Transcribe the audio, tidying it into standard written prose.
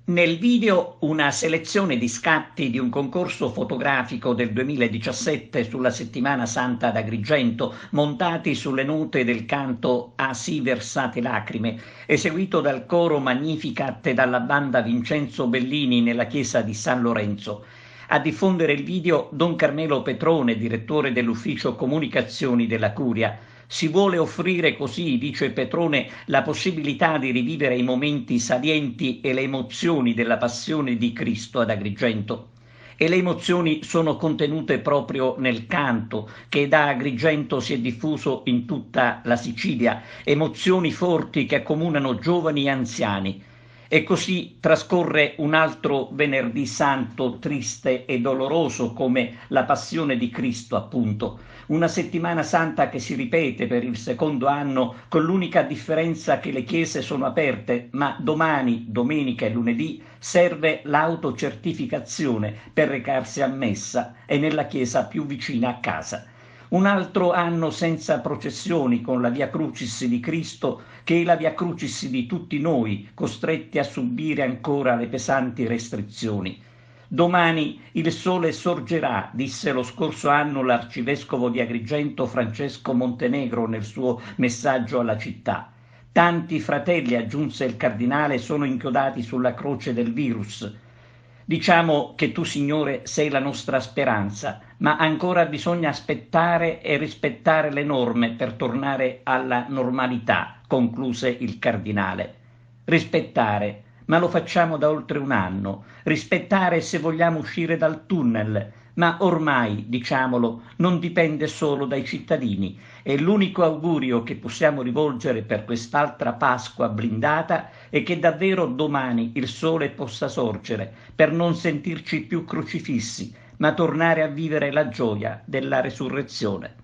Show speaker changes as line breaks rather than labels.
Nel video una selezione di scatti di un concorso fotografico del 2017 sulla Settimana Santa ad Agrigento, montati sulle note del canto "Ah sì versate lacrime", eseguito dal coro Magnificat e dalla banda Vincenzo Bellini nella chiesa di San Lorenzo. A diffondere il video Don Carmelo Petrone, direttore dell'ufficio comunicazioni della Curia. Si vuole offrire così, dice Petrone, la possibilità di rivivere i momenti salienti e le emozioni della passione di Cristo ad Agrigento. E le emozioni sono contenute proprio nel canto, che da Agrigento si è diffuso in tutta la Sicilia, emozioni forti che accomunano giovani e anziani. E così trascorre un altro venerdì santo triste e doloroso come la passione di Cristo, appunto. Una settimana santa che si ripete per il secondo anno, con l'unica differenza che le chiese sono aperte, ma domani, domenica e lunedì, serve l'autocertificazione per recarsi a messa e nella chiesa più vicina a casa. Un altro anno senza processioni con la Via Crucis di Cristo, che è la Via Crucis di tutti noi, costretti a subire ancora le pesanti restrizioni. Domani il sole sorgerà, disse lo scorso anno l'arcivescovo di Agrigento Francesco Montenegro nel suo messaggio alla città. Tanti fratelli, aggiunse il cardinale, sono inchiodati sulla croce del virus. Diciamo che tu, Signore, sei la nostra speranza, ma ancora bisogna aspettare e rispettare le norme per tornare alla normalità, concluse il cardinale. Rispettare, ma lo facciamo da oltre un anno. Rispettare se vogliamo uscire dal tunnel, ma ormai, diciamolo, non dipende solo dai cittadini. E l'unico augurio che possiamo rivolgere per quest'altra Pasqua blindata è che davvero domani il sole possa sorgere, per non sentirci più crocifissi, ma tornare a vivere la gioia della resurrezione.